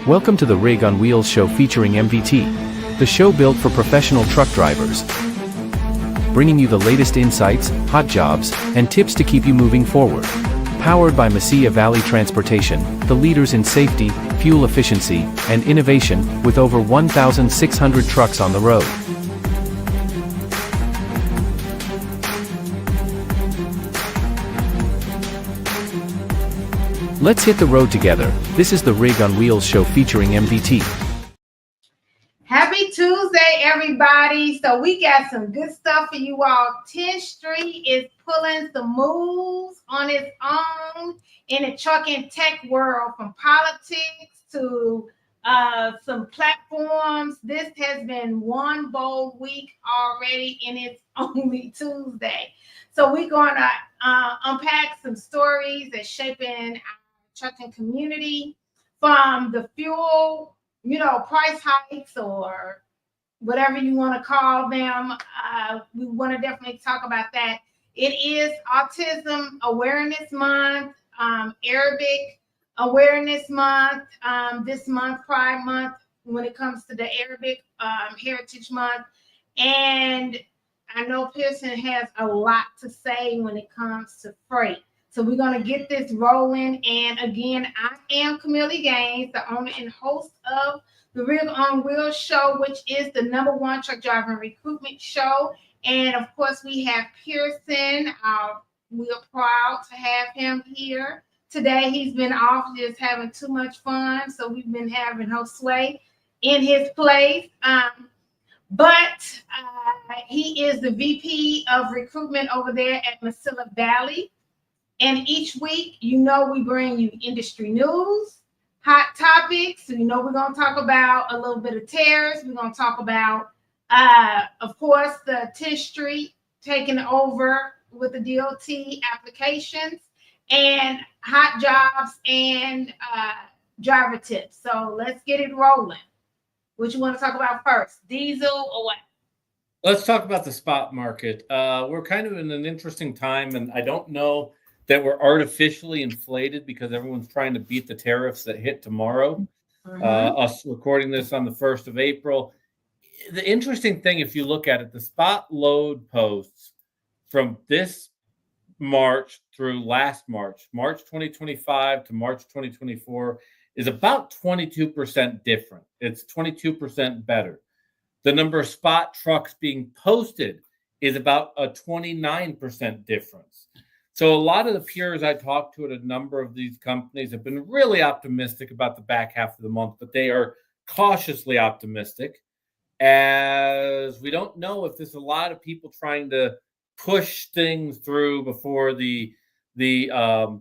Welcome to the Rig on Wheels show featuring MVT, the show built for professional truck drivers, bringing you the latest insights, hot jobs, and tips to keep you moving forward. Powered by Mesilla Valley Transportation, the leaders in safety, fuel efficiency, and innovation, with over 1,600 trucks on the road. Let's hit the road together. This is the Rig on Wheels show featuring MVT. Happy Tuesday, everybody. So we got some good stuff for you all. Tenstreet is pulling some moves on its own in the truck and tech world, from politics to some platforms. This has been one bold week already, and it's only Tuesday. So we're going to unpack some stories that's shaping our trucking community, from the fuel, price hikes or whatever you want to call them. We want to definitely talk about that. It is Autism Awareness Month, Arabic Awareness Month, this month, Pride Month, when it comes to the Arabic Heritage Month. And I know Pierson has a lot to say when it comes to freight. So we're going to get this rolling. And again, I am Kameel E, the owner and host of the Rig on Wheels show, which is the #1 truck driver and recruitment show. And of course, we have Pierson. We are proud to have him here today. He's been off just having too much fun. So we've been having Josue in his place. But he is the VP of recruitment over there at Mesilla Valley. And each week, we bring you industry news, hot topics. So, we're going to talk about a little bit of tariffs. We're going to talk about, of course, the Tenstreet taking over with the DOT applications, and hot jobs and driver tips. So let's get it rolling. What you want to talk about first, diesel or what? Let's talk about the spot market. We're kind of in an interesting time, and I don't know that we're artificially inflated because everyone's trying to beat the tariffs that hit tomorrow. Us recording this on the 1st of April. The interesting thing, if you look at it, the spot load posts from this March through last March 2025 to March 2024, is about 22% different. It's 22% better. The number of spot trucks being posted is about a 29% difference. So a lot of the peers I talked to at a number of these companies have been really optimistic about the back half of the month, but they are cautiously optimistic, as we don't know if there's a lot of people trying to push things through before the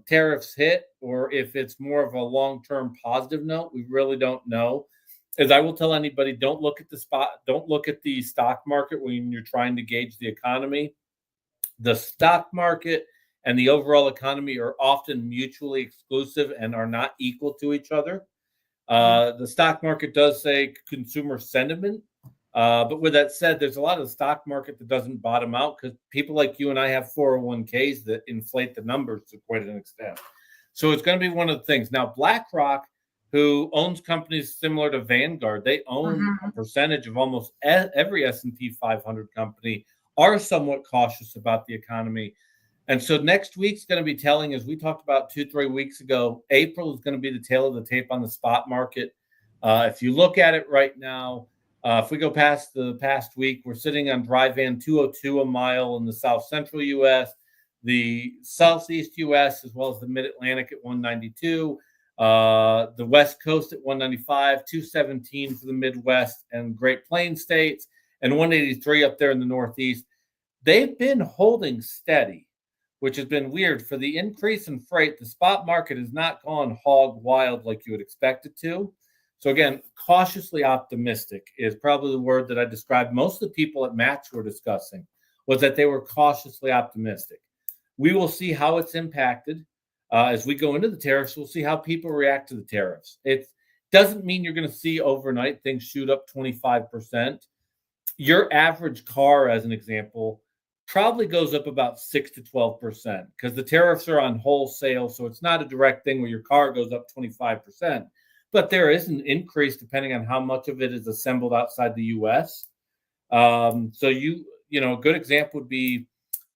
tariffs hit, or if it's more of a long-term positive note. We really don't know. As I will tell anybody, don't look at the stock market when you're trying to gauge the economy. The stock market and the overall economy are often mutually exclusive and are not equal to each other. The stock market does say consumer sentiment, but with that said, there's a lot of the stock market that doesn't bottom out because people like you and I have 401ks that inflate the numbers to quite an extent. So it's going to be one of the things. Now, BlackRock, who owns companies similar to Vanguard, they own a percentage of almost every S&P 500 company, are somewhat cautious about the economy. And so next week's going to be telling, as we talked about 2-3 weeks ago. April is going to be the tail of the tape on the spot market. If you look at it right now, if we go past the past week, we're sitting on dry van 202 a mile in the south central U.S., the southeast U.S., as well as the mid-Atlantic at 192, the west coast at 195, 217 for the Midwest and Great Plains states, and 183 up there in the Northeast. They've been holding steady, which has been weird. For the increase in freight, the spot market has not gone hog wild like you would expect it to. So again, cautiously optimistic is probably the word that I described. Most of the people at Match were discussing was that they were cautiously optimistic. We will see how it's impacted as we go into the tariffs. We'll see how people react to the tariffs. It doesn't mean you're going to see overnight things shoot up 25%. Your average car, as an example, probably goes up about 6 to 12% because the tariffs are on wholesale. So it's not a direct thing where your car goes up 25%. but there is an increase depending on how much of it is assembled outside the U.S. So a good example would be,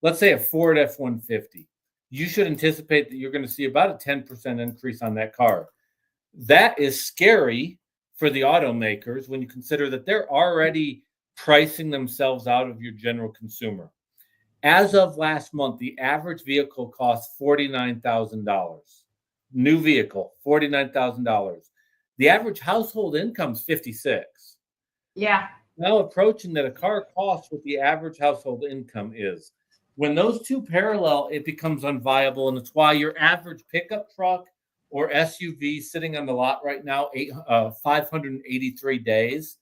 let's say a Ford F-150. You should anticipate that you're going to see about a 10% increase on that car. That is scary for the automakers when you consider that they're already pricing themselves out of your general consumer. As of last month, the average vehicle costs $49,000. New vehicle, $49,000. The average household income is $56,000. Yeah. Now approaching that a car costs what the average household income is. When those two parallel, it becomes unviable, and it's why your average pickup truck or SUV sitting on the lot right now, 583 days.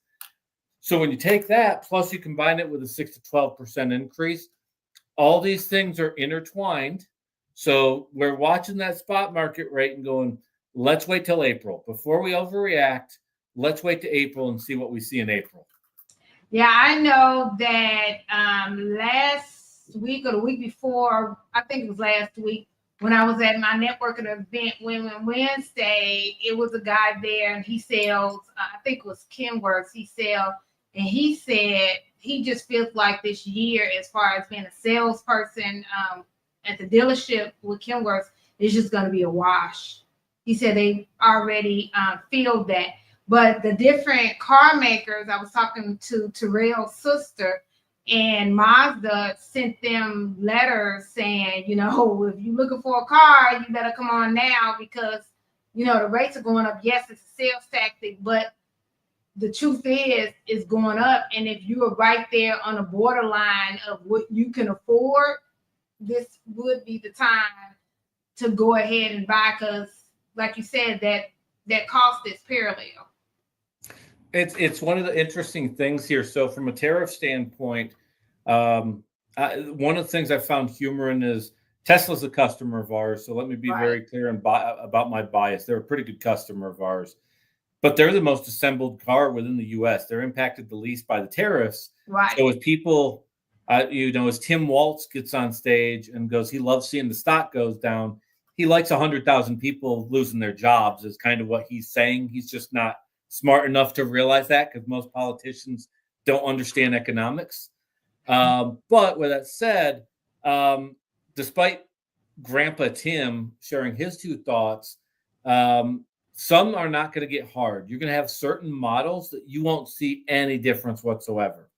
So when you take that, plus you combine it with a 6 to 12% increase, all these things are intertwined. So we're watching that spot market rate and going, let's wait till April. Before we overreact, let's wait to April and see what we see in April. Yeah, I know that last week or the week before, I think it was last week, when I was at my networking event, Women Wednesday, it was a guy there and he sells, I think it was Kenworth, he said he just feels like this year, as far as being a salesperson at the dealership with Kenworth, is just going to be a wash. He said they already feel that. But the different car makers, I was talking to Terrell's sister, and Mazda sent them letters saying, if you're looking for a car, you better come on now because, the rates are going up. Yes, it's a sales tactic, but the truth is, it's going up. And if you are right there on the borderline of what you can afford, this would be the time to go ahead and buy, because, like you said, that cost is parallel. It's one of the interesting things here. So from a tariff standpoint, one of the things I found humor in is Tesla's a customer of ours. So let me be very clear about my bias. They're a pretty good customer of ours, but they're the most assembled car within the U.S. They're impacted the least by the tariffs. Right. So as people, as Tim Waltz gets on stage and goes, he loves seeing the stock goes down. He likes 100,000 people losing their jobs is kind of what he's saying. He's just not smart enough to realize that, because most politicians don't understand economics. But with that said, despite Grandpa Tim sharing his two thoughts, some are not going to get hard. You're going to have certain models that you won't see any difference whatsoever.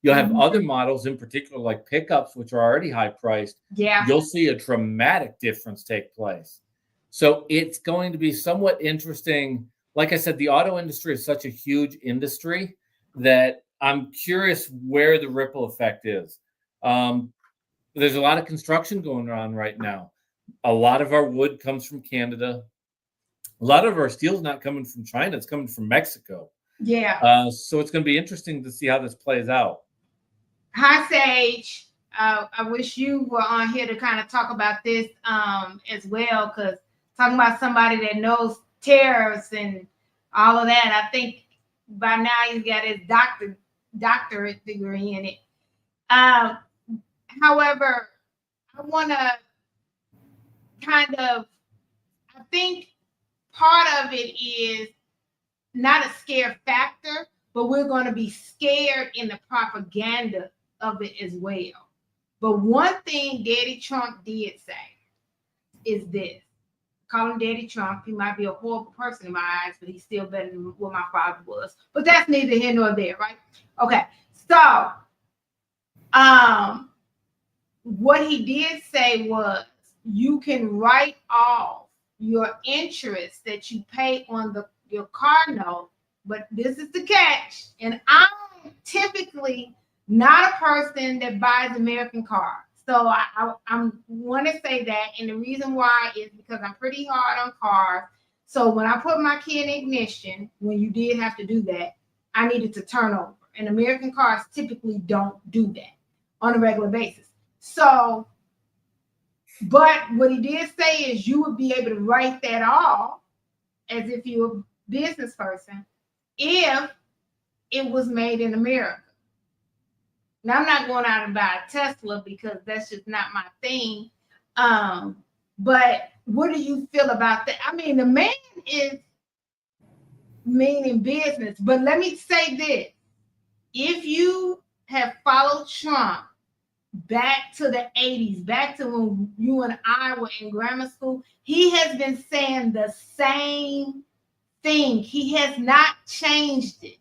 You'll have other models, in particular, like pickups, which are already high priced. Yeah. You'll see a dramatic difference take place. So it's going to be somewhat interesting. Like I said, the auto industry is such a huge industry that I'm curious where the ripple effect is. There's a lot of construction going on right now. A lot of our wood comes from Canada. A lot of our steel's not coming from China. It's coming from Mexico. Yeah. So it's going to be interesting to see how this plays out. Hi, Sage. I wish you were on here to kind of talk about this as well, because talking about somebody that knows tariffs and all of that, I think by now he's got his doctorate degree in it. However, I want to I think part of it is not a scare factor, but we're going to be scared in the propaganda of it as well. But one thing Daddy Trump did say is this. Call him Daddy Trump. He might be a horrible person in my eyes, but he's still better than what my father was. But that's neither here nor there, right? Okay. So, what he did say was, you can write off your interest that you pay on your car note, but this is the catch. And I'm typically not a person that buys American cars. So I want to say that, and the reason why is because I'm pretty hard on cars. So when I put my key in ignition, when you did have to do that, I needed to turn over. And American cars typically don't do that on a regular basis. So, but what he did say is you would be able to write that off as if you were a business person if it was made in America. Now, I'm not going out and buy a Tesla because that's just not my thing. But what do you feel about that? I mean, the man is meaning business. But let me say this. If you have followed Trump back to the 80s, back to when you and I were in grammar school, he has been saying the same thing. He has not changed it.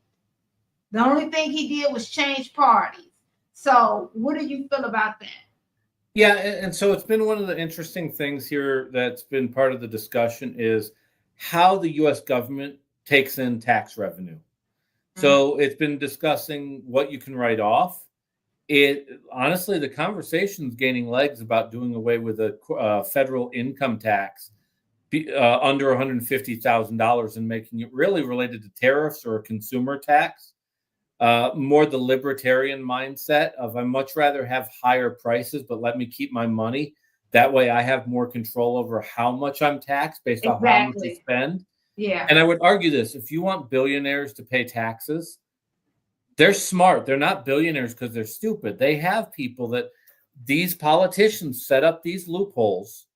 The only thing he did was change parties. So what do you feel about that? Yeah, and so it's been one of the interesting things here that's been part of the discussion is how the U.S. government takes in tax revenue. So it's been discussing what you can write off. It honestly, the conversation's gaining legs about doing away with a federal income tax under $150,000 and making it really related to tariffs or a consumer tax. More the libertarian mindset of I'd much rather have higher prices, but let me keep my money. That way I have more control over how much I'm taxed based off how much I spend. Yeah. And I would argue this, if you want billionaires to pay taxes, they're smart. They're not billionaires because they're stupid. They have people that these politicians set up these loopholes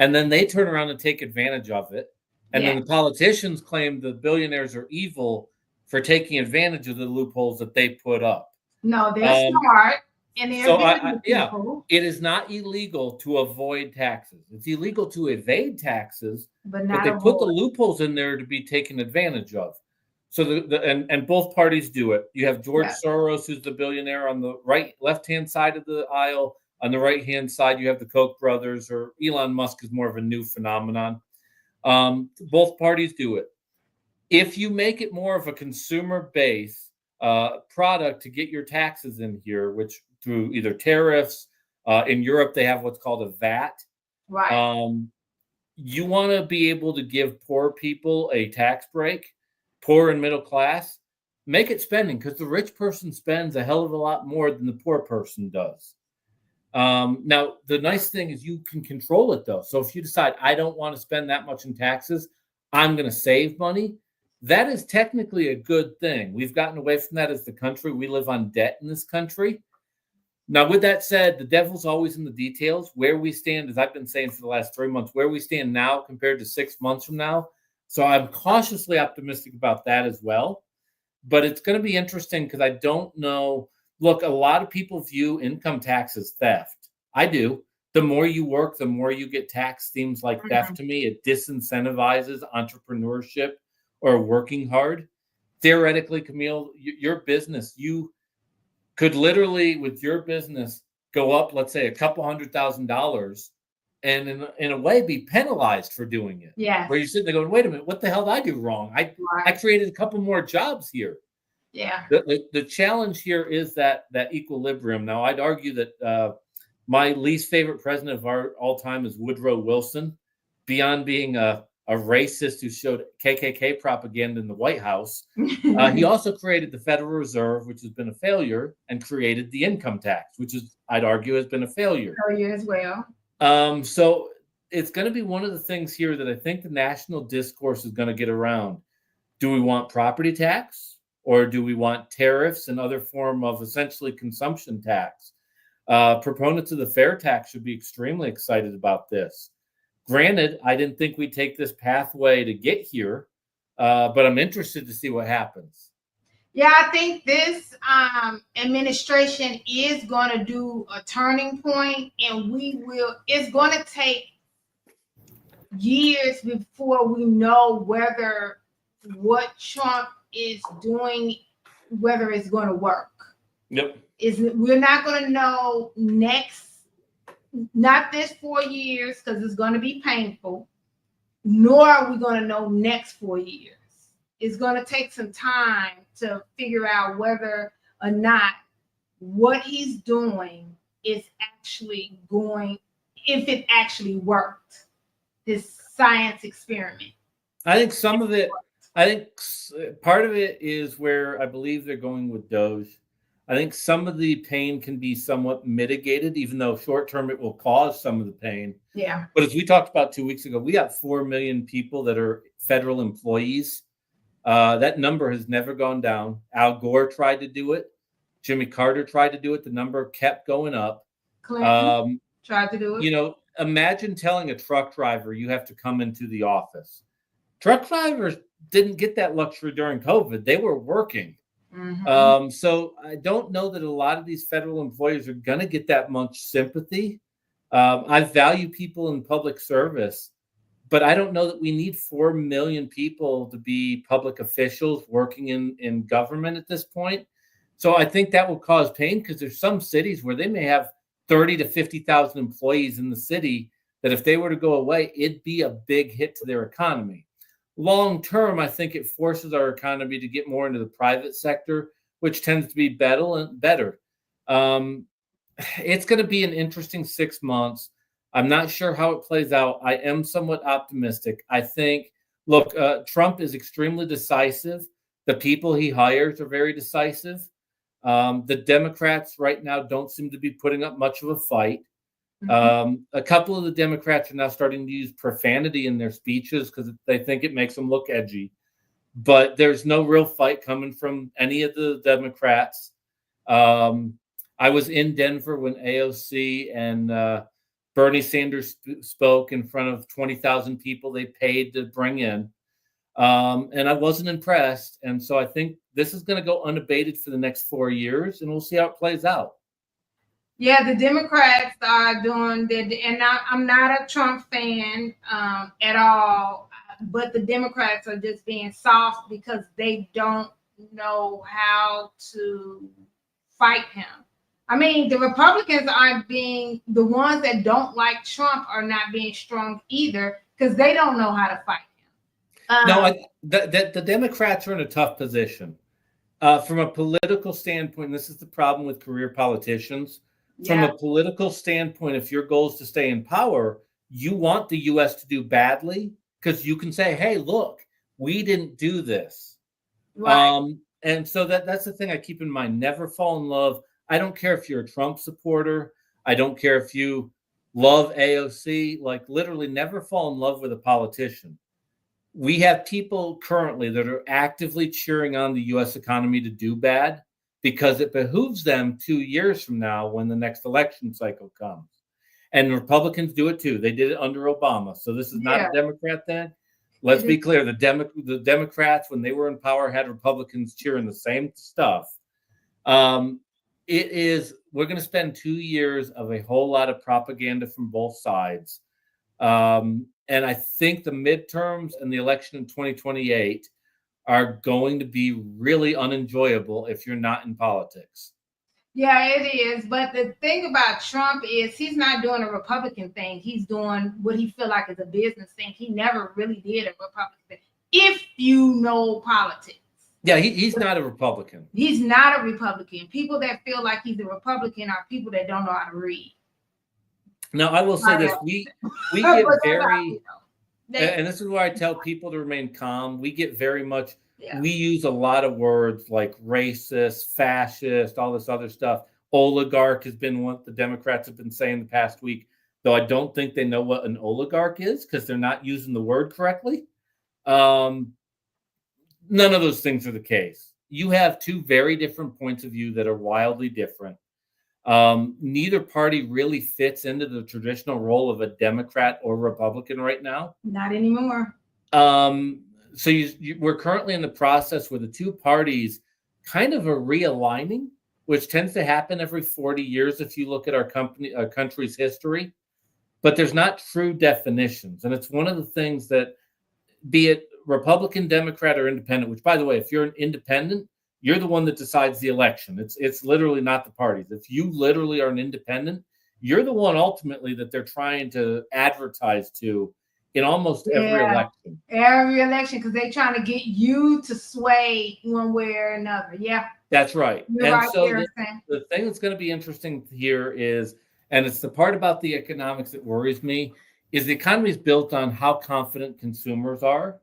and then they turn around and take advantage of it. And then the politicians claim the billionaires are evil for taking advantage of the loopholes that they put up. No, they're smart. And they're it is not illegal to avoid taxes. It's illegal to evade taxes, but they put the loopholes in there to be taken advantage of. So and both parties do it. You have George Soros, who's the billionaire on the left-hand side of the aisle. On the right-hand side, you have the Koch brothers, or Elon Musk is more of a new phenomenon. Both parties do it. If you make it more of a consumer-based product to get your taxes in here, which through either tariffs, in Europe they have what's called a VAT. Right. You want to be able to give poor people a tax break, poor and middle class, make it spending, because the rich person spends a hell of a lot more than the poor person does. Now, the nice thing is you can control it, though. So if you decide, I don't want to spend that much in taxes, I'm going to save money, that is technically a good thing. We've gotten away from that as the country. We live on debt in this country. Now, with that said, the devil's always in the details. Where we stand, as I've been saying for the last 3 months, where we stand now compared to 6 months from now. So I'm cautiously optimistic about that as well. But it's going to be interesting because I don't know. Look, a lot of people view income tax as theft. I do. The more you work, the more you get taxed. Seems like theft to me. It disincentivizes entrepreneurship or working hard. Theoretically, Kameel, your business, you could literally, with your business, go up, let's say, a couple $100,000 and in a way be penalized for doing it. Yeah. Where you're sitting there going, wait a minute, what the hell did I do wrong? I created a couple more jobs here. Yeah. The challenge here is that equilibrium. Now, I'd argue that my least favorite president of our all time is Woodrow Wilson. Beyond being a racist who showed KKK propaganda in the White House, he also created the Federal Reserve, which has been a failure, and created the income tax, which is, I'd argue, has been a failure. Failure as well. So it's going to be one of the things here that I think the national discourse is going to get around. Do we want property tax, or do we want tariffs and other form of essentially consumption tax? Proponents of the fair tax should be extremely excited about this. Granted, I didn't think we'd take this pathway to get here, but I'm interested to see what happens. Yeah, I think this administration is going to do a turning point, and it's going to take years before we know whether what Trump is doing, whether it's going to work. Yep. We're not going to know not this 4 years, because it's going to be painful, nor are we going to know next 4 years. It's going to take some time to figure out whether or not what he's doing is actually if it actually worked, this science experiment. I think part of it is where I believe they're going with Doge. I think some of the pain can be somewhat mitigated, even though short term it will cause some of the pain. Yeah. But as we talked about 2 weeks ago, we got 4 million people that are federal employees. That number has never gone down. Al Gore tried to do it. Jimmy Carter tried to do it. The number kept going up. Clinton tried to do it. Imagine telling a truck driver you have to come into the office. Truck drivers didn't get that luxury during COVID. They were working. So I don't know that a lot of these federal employees are going to get that much sympathy. I value people in public service, but I don't know that we need 4 million people to be public officials working in government at this point. So I think that will cause pain because there's some cities where they may have 30 to 50,000 employees in the city that if they were to go away, it'd be a big hit to their economy. Long term, I think it forces our economy to get more into the private sector, which tends to be better. It's going to be an interesting 6 months. I'm not sure how it plays out. I am somewhat optimistic. I think, look, Trump is extremely decisive. The people he hires are very decisive. The Democrats right now don't seem to be putting up much of a fight. A couple of the Democrats are now starting to use profanity in their speeches because they think it makes them look edgy. But there's no real fight coming from any of the Democrats. I was in Denver when AOC and Bernie Sanders spoke in front of 20,000 people they paid to bring in. And I wasn't impressed. And so I think this is going to go unabated for the next 4 years, and we'll see how it plays out. Yeah, the Democrats are doing that, and I'm not a Trump fan at all, but the Democrats are just being soft because they don't know how to fight him. I mean, the Republicans aren't being, the ones that don't like Trump are not being strong either because they don't know how to fight him. No, the Democrats are in a tough position. From a political standpoint, this is the problem with career politicians. From a political standpoint, if your goal is to stay in power, you want the U.S. to do badly because you can say, hey, look, we didn't do this. Right. And so that's the thing I keep in mind. Never fall in love. I don't care if you're a Trump supporter. I don't care if you love AOC. Like, literally never fall in love with a politician. We have people currently that are actively cheering on the U.S. economy to do bad because it behooves them 2 years from now when the next election cycle comes. And Republicans do it too. They did it under Obama. So this is not a Democrat thing. Let's be clear. The Democrats, when they were in power, had Republicans cheering the same stuff. We're going to spend 2 years of a whole lot of propaganda from both sides. And I think the midterms and the election in 2028 are going to be really unenjoyable if you're not in politics. Yeah, it is. But the thing about Trump is he's not doing a Republican thing. He's doing what he feel like is a business thing. He never really did a Republican thing, if you know politics. Yeah, he's not a Republican. He's not a Republican. People that feel like he's a Republican are people that don't know how to read. Now, I will say this. We get very... And this is where I tell people to remain calm. We get very much, we use a lot of words like racist, fascist, all this other stuff. Oligarch has been what the Democrats have been saying the past week, though I don't think they know what an oligarch is because they're not using the word correctly. None of those things are the case. You have two very different points of view that are wildly different. Neither party really fits into the traditional role of a Democrat or Republican right now. Not anymore. So we're currently in the process where the two parties kind of are realigning, which tends to happen every 40 years if you look at our country's history. But there's not true definitions. And it's one of the things that, be it Republican, Democrat, or independent, which, by the way, if you're an independent, you're the one that decides the election. It's literally not the parties. If you literally are an independent, you're the one ultimately that they're trying to advertise to in almost every election. Every election, because they're trying to get you to sway one way or another. Yeah. That's right. You're and right, so the thing that's going to be interesting here is, and it's the part about the economics that worries me, is the economy is built on how confident consumers are.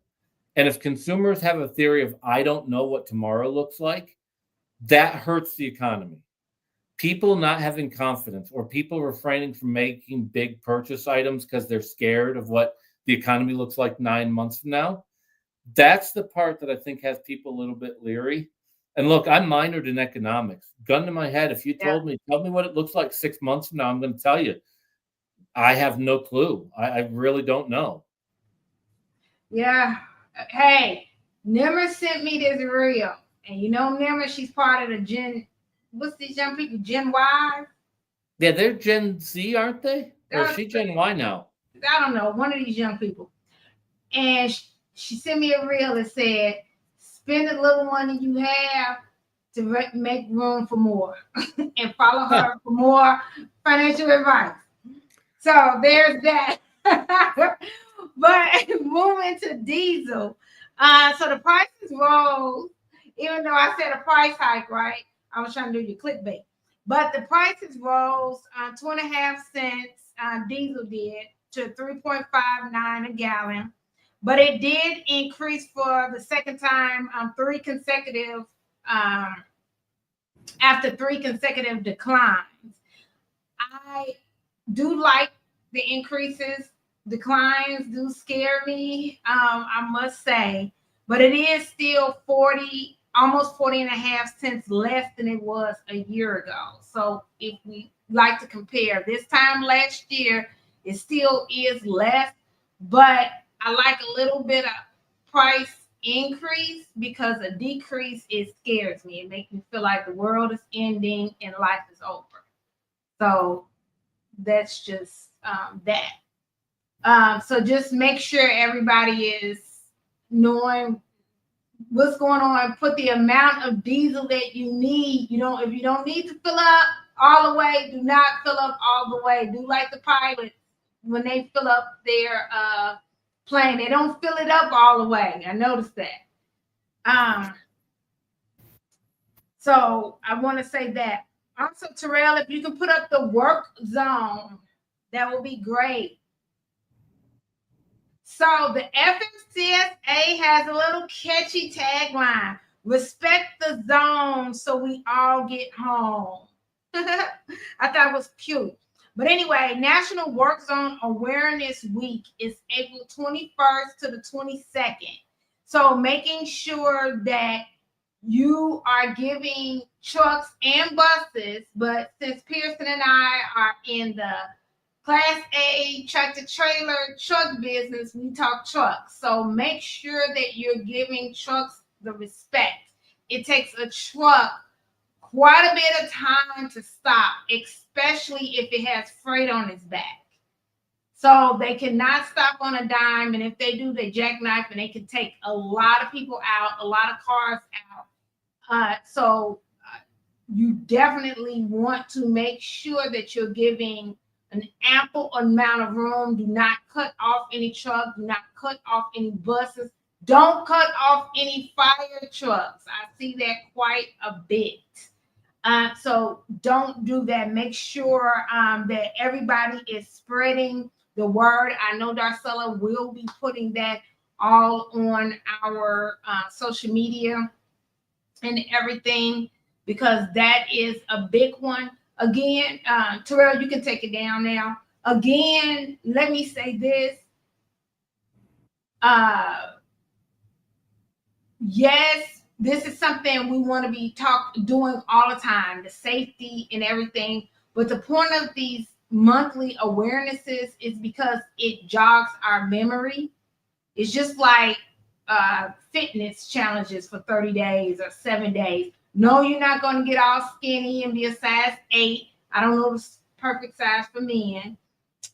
And if consumers have a theory of, I don't know what tomorrow looks like, that hurts the economy. People not having confidence or people refraining from making big purchase items because they're scared of what the economy looks like 9 months from now. That's the part that I think has people a little bit leery. And look, I'm minored in economics. Gun to my head, if you told me, tell me what it looks like 6 months from now, I'm going to tell you. I have no clue. I really don't know. Yeah. Hey, Nimmer sent me this reel. And you know Nimmer, she's part of the what's these young people? Gen Y? Yeah, they're Gen Z, aren't they? Or is she Gen Y now? I don't know, one of these young people. And she sent me a reel that said, spend the little money you have to make room for more and follow her for more financial advice. So there's that. But moving to diesel. So the prices rose, even though I said a price hike, right? I was trying to do your clickbait. But the prices rose 2.5 cents, diesel did, to 3.59 a gallon. But it did increase for the second time, after 3 consecutive declines. I do like the increases. Declines do scare me, I must say, but it is still almost 40.5 cents less than it was a year ago. So if we like to compare, this time last year, it still is less, but I like a little bit of price increase, because a decrease, it scares me. It makes me feel like the world is ending and life is over. So that's just that. So just make sure everybody is knowing what's going on. Put the amount of diesel that you need. If you don't need to fill up all the way, do not fill up all the way. Do like the pilots when they fill up their plane. They don't fill it up all the way. I noticed that. So I want to say that. Also, Terrell, if you can put up the work zone, that will be great. So the FMCSA has a little catchy tagline: respect the zone so we all get home. I thought it was cute. But anyway, National Work Zone Awareness Week is April 21st to the 22nd. So making sure that you are giving trucks and buses, but since Pierson and I are in the Class A tractor trailer truck business, we talk trucks. So make sure that you're giving trucks the respect. It takes a truck quite a bit of time to stop, especially if it has freight on its back. So they cannot stop on a dime, and if they do, they jackknife, and they can take a lot of people out, a lot of cars out. So you definitely want to make sure that you're giving an ample amount of room. Do not cut off any trucks. Do not cut off any buses. Don't cut off any fire trucks. I see that quite a bit. So don't do that. Make sure that everybody is spreading the word. I know Darcella will be putting that all on our social media and everything, because that is a big one. Again, Terrell, you can take it down now. Again, let me say this. Yes, this is something we want to be doing all the time, the safety and everything. But the point of these monthly awarenesses is because it jogs our memory. It's just like fitness challenges for 30 days or 7 days. No, you're not going to get all skinny and be a size 8. I don't know the perfect size for men.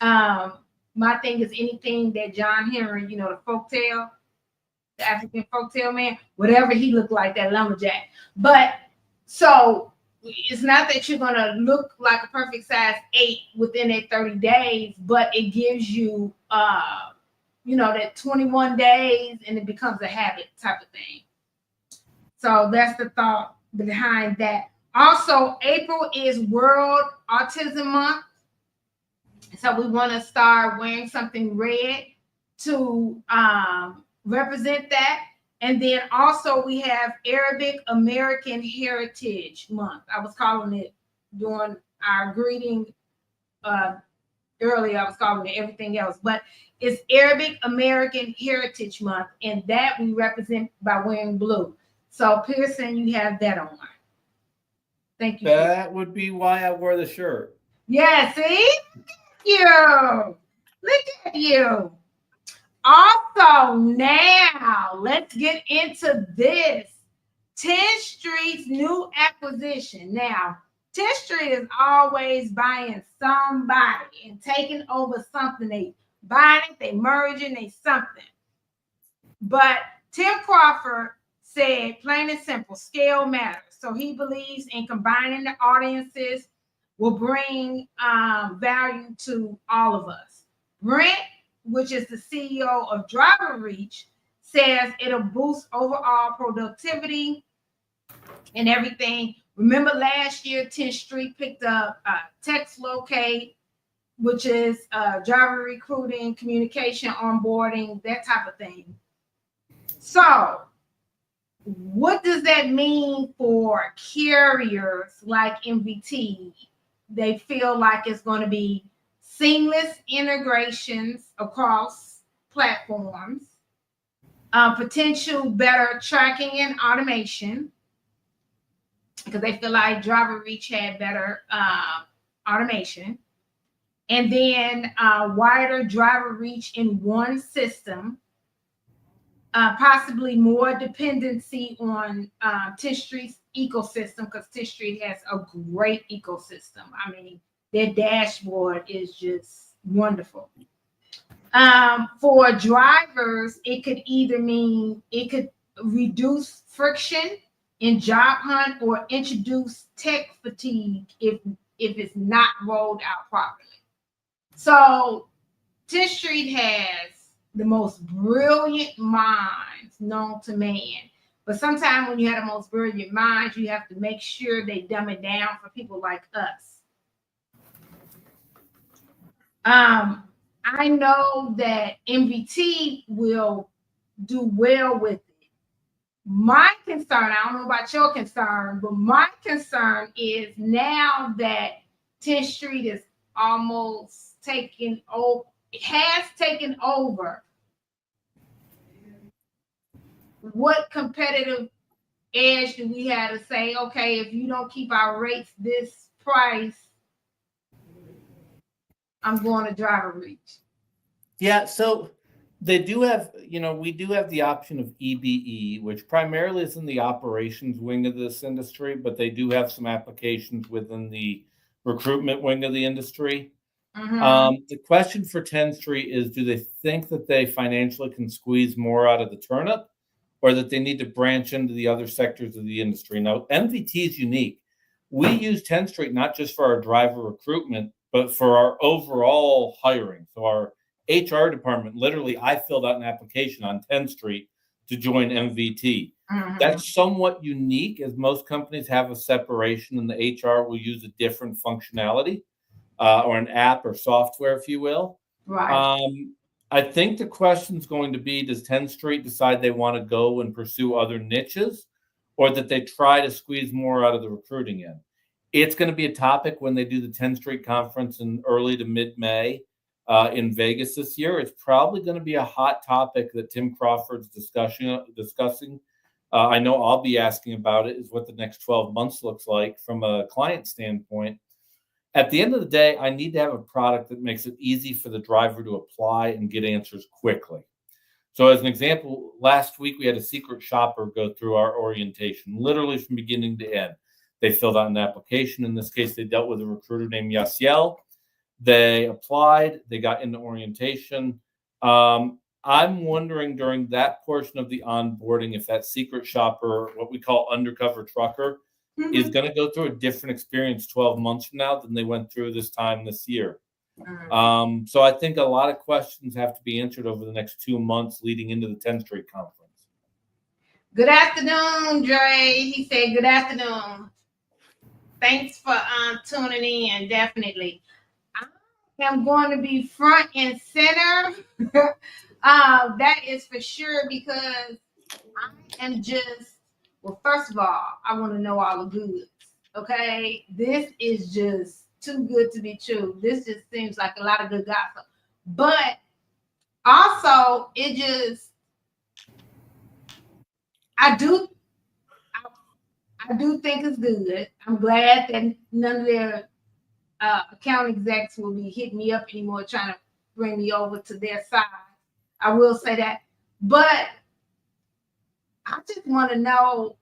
My thing is anything that John Henry, the folktale, the African folktale man, whatever he looked like, that lumberjack. But so it's not that you're going to look like a perfect size 8 within that 30 days, but it gives you, that 21 days and it becomes a habit type of thing. So that's the thought behind that. Also, April is World Autism Month. So we want to start wearing something red to represent that. And then also we have Arabic American Heritage Month. I was calling it during our greeting earlier. I was calling it everything else, but it's Arabic American Heritage Month, and that we represent by wearing blue. So Pierson, you have that on. Thank you. That would be why I wore the shirt. Yeah, see? Look at you. Also, now let's get into this. Tenstreet's new acquisition. Now, Tenstreet is always buying somebody and taking over something. They buying it, they merging, they something. But Tim Crawford said, plain and simple, scale matters. So he believes in combining the audiences will bring value to all of us. Brent, which is the CEO of Driver Reach, says it'll boost overall productivity and everything. Remember last year, Tenstreet picked up Text Locate, which is driver recruiting, communication, onboarding, that type of thing. So what does that mean for carriers like MVT? They feel like it's going to be seamless integrations across platforms, potential better tracking and automation, because they feel like Driver Reach had better automation, and then wider driver reach in one system, possibly more dependency on Tenstreet's ecosystem, because Tenstreet has a great ecosystem. I mean, their dashboard is just wonderful. For drivers, it could either mean it could reduce friction in job hunt or introduce tech fatigue if it's not rolled out properly. So Tenstreet has the most brilliant minds known to man. But sometimes when you have the most brilliant minds, you have to make sure they dumb it down for people like us. I know that MVT will do well with it. My concern, I don't know about your concern, but my concern is now that Tenstreet is almost taken over, has taken over, what competitive edge do we have to say, okay, if you don't keep our rates this price, I'm going to Driver Reach? Yeah, so they do have, we do have the option of EBE, which primarily is in the operations wing of this industry, but they do have some applications within the recruitment wing of the industry. Mm-hmm. The question for Tenstreet is, do they think that they financially can squeeze more out of the turnip, or that they need to branch into the other sectors of the industry? Now, MVT is unique. We use Tenstreet not just for our driver recruitment, but for our overall hiring. So our HR department, literally, I filled out an application on Tenstreet to join MVT. Mm-hmm. That's somewhat unique, as most companies have a separation, and the HR will use a different functionality. Or an app or software, if you will. Right. I think the question is going to be, does Tenstreet decide they want to go and pursue other niches, or that they try to squeeze more out of the recruiting end? It's going to be a topic when they do the Tenstreet conference in early to mid-May in Vegas this year. It's probably going to be a hot topic that Tim Crawford's discussing. I know I'll be asking about it, is what the next 12 months looks like from a client standpoint. At the end of the day, I need to have a product that makes it easy for the driver to apply and get answers quickly. So as an example, last week we had a secret shopper go through our orientation, literally from beginning to end. They filled out an application. In this case, they dealt with a recruiter named Yasiel. They applied. They got into orientation. I'm wondering during that portion of the onboarding if that secret shopper, what we call undercover trucker, is going to go through a different experience 12 months from now than they went through this time this year. So I think a lot of questions have to be answered over the next 2 months leading into the Tenstreet conference. Good afternoon, Dre. He said good afternoon. Thanks for tuning in. Definitely. I am going to be front and center. That is for sure, because I am just, well, first of all, I want to know all the goods. Okay, this is just too good to be true. This just seems like a lot of good gossip, but also it just, I do think it's good. I'm glad that none of their account execs will be hitting me up anymore trying to bring me over to their side. I will say that. But I just want to know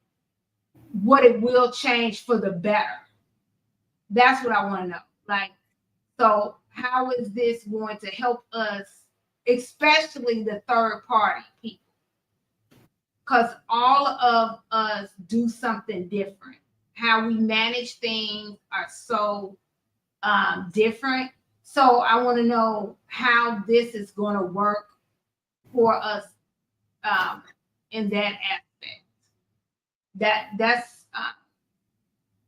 what it will change for the better. That's what I want to know. Like, so how is this going to help us, especially the third party people? Because all of us do something different. How we manage things are so different. So I want to know how this is going to work for us in that aspect. That's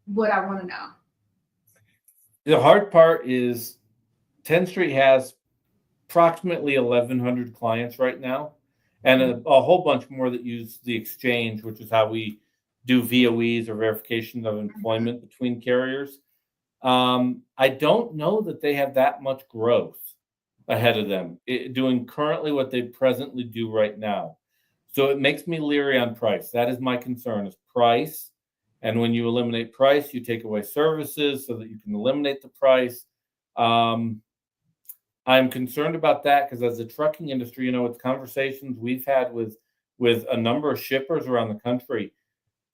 what I want to know. The hard part is Tenstreet has approximately 1,100 clients right now, and a whole bunch more that use the exchange, which is how we do VOEs or verification of employment between carriers. I don't know that they have that much growth ahead of them, doing currently what they presently do right now. So it makes me leery on price. That is my concern, is price. And when you eliminate price, you take away services so that you can eliminate the price. I'm concerned about that because as a trucking industry, it's conversations we've had with a number of shippers around the country,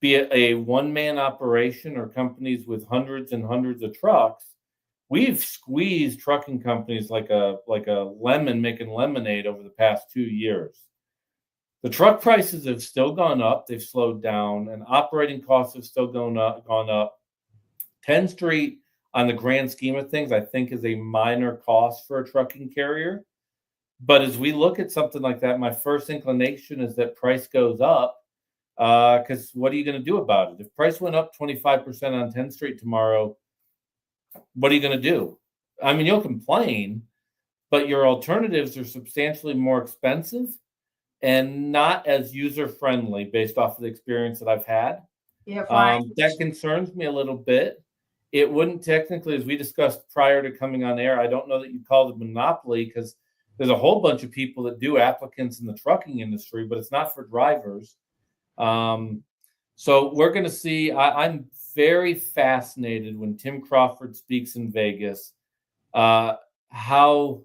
be it a one-man operation or companies with hundreds and hundreds of trucks. We've squeezed trucking companies like a lemon making lemonade over the past 2 years. The truck prices have still gone up. They've slowed down, and operating costs have still gone up. Tenstreet, on the grand scheme of things, I think is a minor cost for a trucking carrier. But as we look at something like that, my first inclination is that price goes up because what are you going to do about it? If price went up 25% on Tenstreet tomorrow, what are you going to do? I mean, you'll complain, but your alternatives are substantially more expensive and not as user-friendly based off of the experience that I've had. Yeah, fine. That concerns me a little bit. It wouldn't technically, as we discussed prior to coming on air, I don't know that you call it a monopoly because there's a whole bunch of people that do applicants in the trucking industry, but it's not for drivers. So we're going to see. I'm very fascinated when Tim Crawford speaks in Vegas, how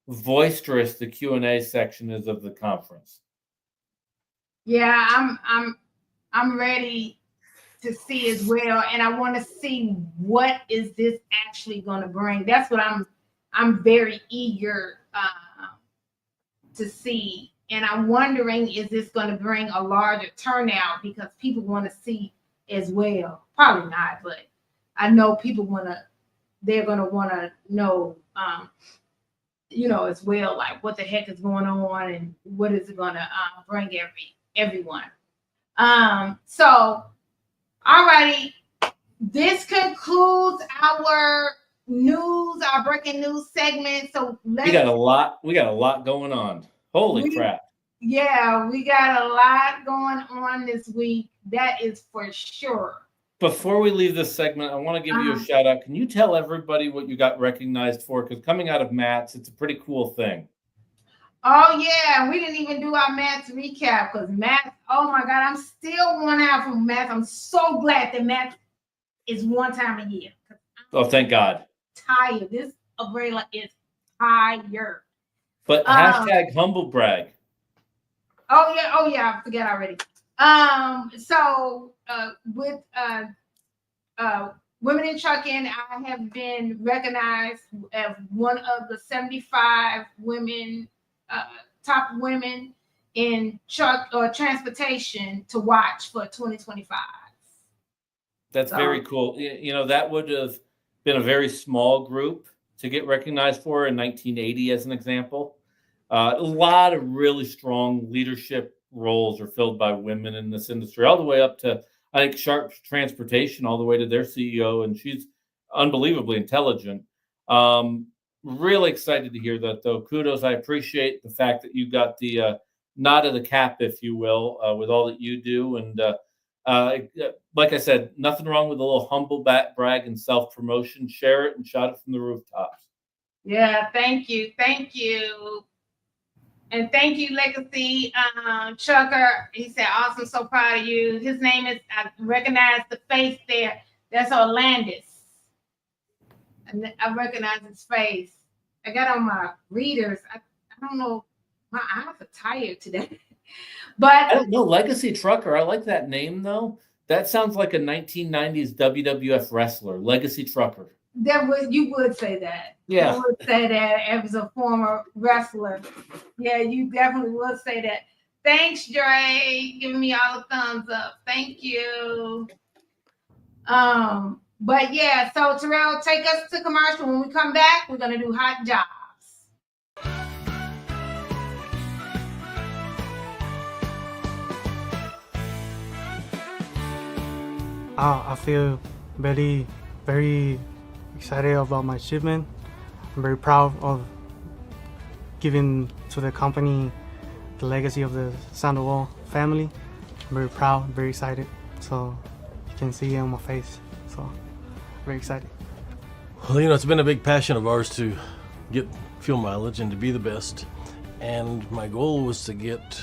boisterous the Q&A section is of the conference. Yeah, I'm ready to see as well, and I want to see what is this actually going to bring. That's what I'm very eager to see, and I'm wondering, is this going to bring a larger turnout because people want to see as well? Probably not, but I know people they're going to want to know as well, like what the heck is going on and what is it going to bring everyone. So alrighty, this concludes our breaking news segment. So we got a lot going on. Holy crap. Yeah, we got a lot going on this week. That is for sure. Before we leave this segment, I want to give you a shout out. Can you tell everybody what you got recognized for? Because coming out of Matt's, it's a pretty cool thing. Oh, yeah. We didn't even do our Matt's recap because Matt's, oh my God, I'm still worn out from Matt's. I'm so glad that Matt's is one time a year. Oh, thank God. Tired. This umbrella is tired. But hashtag humble brag. Oh, yeah. I forget already. So with Women in Trucking, I have been recognized as one of the 75 women, top women in truck or transportation to watch for 2025. That's very cool. That would have been a very small group to get recognized for in 1980, as an example. A lot of really strong leadership roles are filled by women in this industry, all the way up to, I think, Sharp Transportation, all the way to their CEO, and she's unbelievably intelligent. Really excited to hear that, though. Kudos. I appreciate the fact that you got the nod of the cap, if you will, with all that you do. And like I said, nothing wrong with a little humble brag and self-promotion. Share it and shout it from the rooftops. Yeah, thank you. And thank you, Legacy Chucker. He said, awesome, so proud of you. His name is, I recognize the face there. That's Orlandis. And I recognize his face. I got on my readers. I don't know. My eyes are tired today. But I don't know, Legacy Trucker. I like that name though. That sounds like a 1990s WWF wrestler, Legacy Trucker. you would say that. Yeah. You would say that as a former wrestler. Yeah, you definitely would say that. Thanks, Dre, giving me all the thumbs up. Thank you. But yeah, so Terrell, take us to commercial. When we come back, we're gonna do hot jobs. I feel very, very excited about my achievement. I'm very proud of giving to the company the legacy of the Sandoval family. I'm very proud, very excited. So you can see it on my face. So very excited. Well, you know, it's been a big passion of ours to get fuel mileage and to be the best. And my goal was to get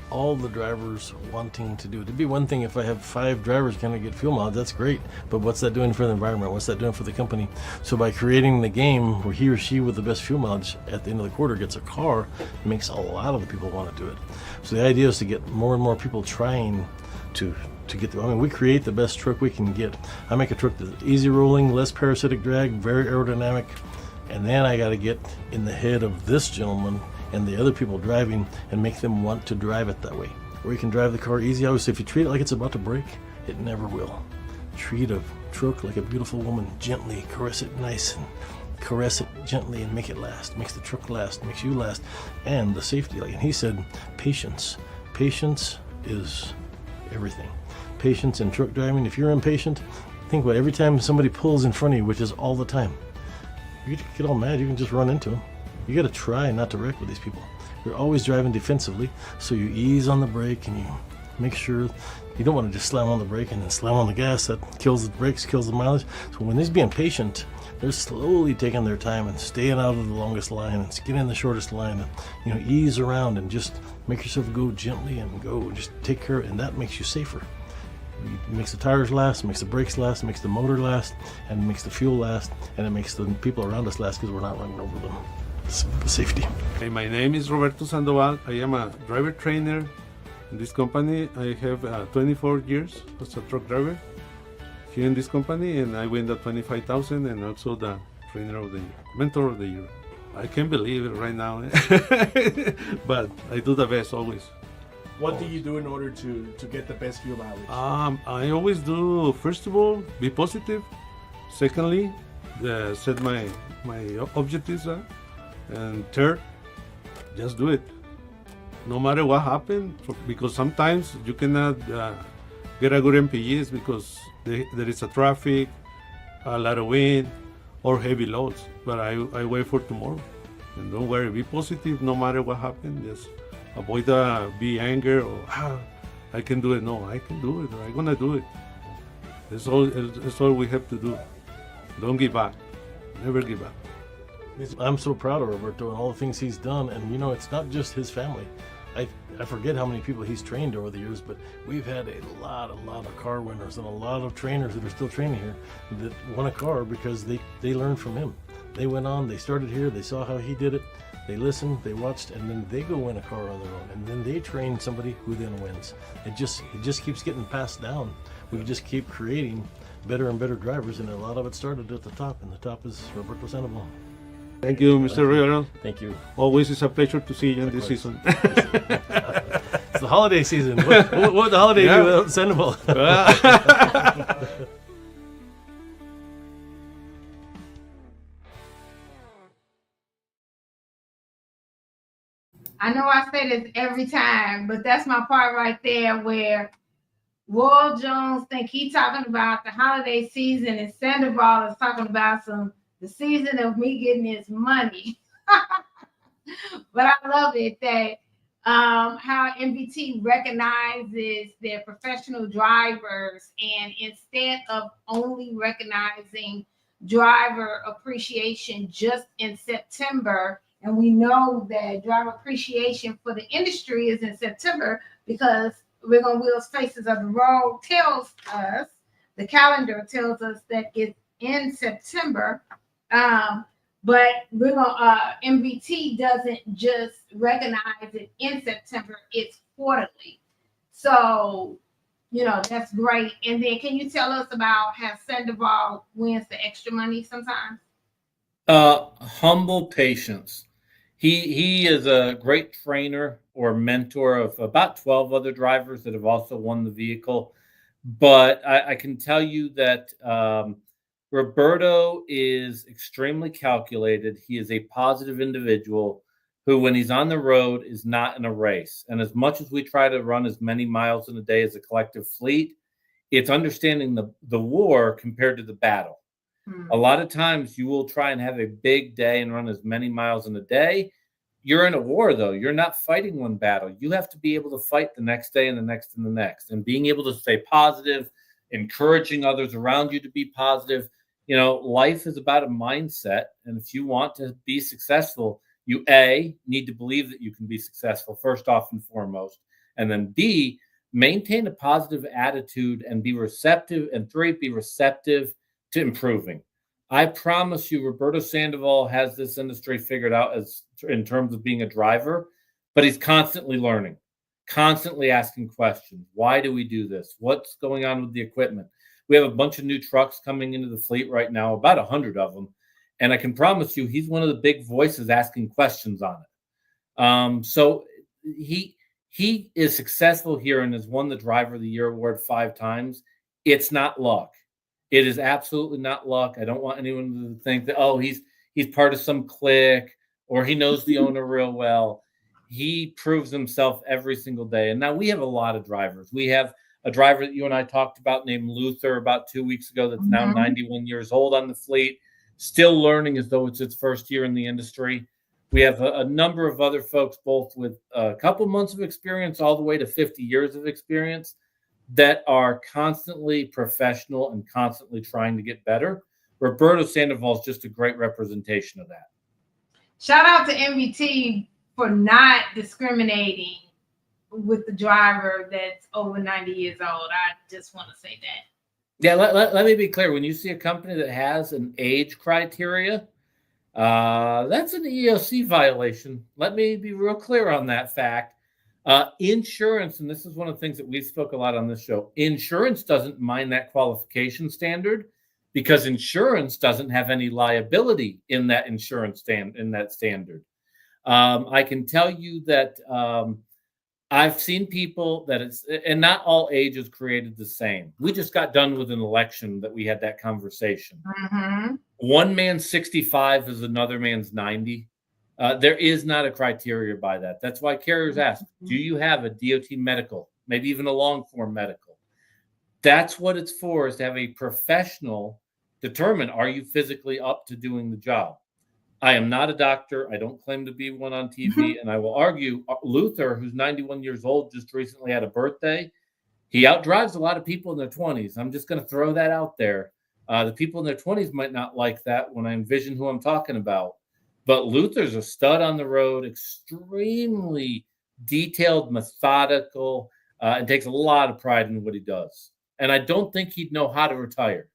all the drivers wanting to do it. It'd be one thing if I have 5 drivers kind of get fuel mileage, that's great. But what's that doing for the environment? What's that doing for the company? So by creating the game where he or she with the best fuel mileage at the end of the quarter gets a car, it makes a lot of the people want to do it. So the idea is to get more and more people trying to get the, I mean, we create the best truck we can get. I make a truck that's easy rolling, less parasitic drag, very aerodynamic, and then I got to get in the head of this gentleman and the other people driving and make them want to drive it that way. Or you can drive the car easy. I always say if you treat it like it's about to break, it never will. Treat a truck like a beautiful woman, gently caress it nice and caress it gently and make it last. Makes the truck last, makes you last. And the safety, like, and he said, patience. Patience is everything. Patience in truck driving. If you're impatient, think about it. Every time somebody pulls in front of you, which is all the time, you get all mad, you can just run into them. You got to try not to wreck with these people. You're always driving defensively, so you ease on the brake and you make sure you don't want to just slam on the brake and then slam on the gas. That kills the brakes, kills the mileage. So when they're being patient, they're slowly taking their time and staying out of the longest line and getting in the shortest line and, you know, ease around and just make yourself go gently and go. Just take care of it, and that makes you safer. It makes the tires last, makes the brakes last, makes the motor last, and makes the fuel last, and it makes the people around us last because we're not running over them. Safety. Hey, my name is Roberto Sandoval. I am a driver trainer in this company. I have 24 years as a truck driver here in this company, and I win the 25,000 and also the trainer of the year, mentor of the year. I can't believe it right now, but I do the best always. What do you do in order to get the best fuel mileage? I always do, first of all, be positive. Secondly, set my objectives. And third, just do it. No matter what happens, because sometimes you cannot get a good MPGs because there is a traffic, a lot of wind, or heavy loads. But I wait for tomorrow. And don't worry, be positive no matter what happens. Just avoid be anger or, I can do it. No, I can do it. I'm gonna do it. That's all we have to do. Don't give up. Never give up. I'm so proud of Roberto and all the things he's done, and you know, it's not just his family. I forget how many people he's trained over the years, but we've had a lot of car winners and a lot of trainers that are still training here that won a car because they learned from him. They went on, they started here, they saw how he did it, they listened, they watched, and then they go win a car on their own, and then they train somebody who then wins. It just keeps getting passed down. We just keep creating better and better drivers, and a lot of it started at the top, and the top is Roberto Sandoval. Thank you, Mr. Rivera. Thank you. Always is a pleasure to see you in this season. It's the holiday season. What the holiday do without Sandoval? I know I say this every time, but that's my part right there where Royal Jones think he's talking about the holiday season and Sandoval is talking about the season of me getting his money. But I love it that how MVT recognizes their professional drivers, and instead of only recognizing driver appreciation just in September, and we know that driver appreciation for the industry is in September because We're Gonna Wheels Faces of the Road tells us, the calendar tells us that it's in September. But we're gonna MVT doesn't just recognize it in September, it's quarterly. So, you know, that's great. And then can you tell us about how Sandoval wins the extra money sometimes? Humble patience. He is a great trainer or mentor of about 12 other drivers that have also won the vehicle. But I can tell you that Roberto is extremely calculated. He is a positive individual who, when he's on the road, is not in a race. And as much as we try to run as many miles in a day as a collective fleet, it's understanding the war compared to the battle. A lot of times you will try and have a big day and run as many miles in a day. You're in a war, though. You're not fighting one battle. You have to be able to fight the next day and the next and the next. And being able to stay positive, encouraging others around you to be positive. You know, life is about a mindset. And if you want to be successful, you need to believe that you can be successful, first off and foremost. And then B, maintain a positive attitude and be receptive. And 3, be receptive to improving. I promise you, Roberto Sandoval has this industry figured out as in terms of being a driver, but he's constantly learning, constantly asking questions. Why do we do this? What's going on with the equipment? We have a bunch of new trucks coming into the fleet right now, about 100 of them. And I can promise you, he's one of the big voices asking questions on it. So he is successful here and has won the Driver of the Year award 5 times. It's not luck. It is absolutely not luck. I don't want anyone to think that, oh, he's part of some clique or he knows the owner real well. He proves himself every single day. And now we have a lot of drivers. We have a driver that you and I talked about named Luther about 2 weeks ago that's now 91 years old on the fleet, still learning as though it's its first year in the industry. We have a number of other folks, both with a couple months of experience all the way to 50 years of experience, that are constantly professional and constantly trying to get better. Roberto Sandoval is just a great representation of that. Shout out to MVT for not discriminating with the driver that's over 90 years old. I just want to say that. Yeah, let me be clear. When you see a company that has an age criteria, that's an EOC violation. Let me be real clear on that fact. Insurance, and this is one of the things that we spoke a lot on this show, insurance doesn't mind that qualification standard because insurance doesn't have any liability in that standard. I can tell you that I've seen people that and not all ages created the same. We just got done with an election that we had that conversation. One man's 65 is another man's 90. There is not a criteria by that. That's why carriers ask, do you have a DOT medical, maybe even a long form medical? That's what it's for, is to have a professional determine, are you physically up to doing the job? I am not a doctor. I don't claim to be one on TV. And I will argue, Luther, who's 91 years old, just recently had a birthday. He outdrives a lot of people in their 20s. I'm just going to throw that out there. The people in their 20s might not like that when I envision who I'm talking about. But Luther's a stud on the road, extremely detailed, methodical, and takes a lot of pride in what he does. And I don't think he'd know how to retire.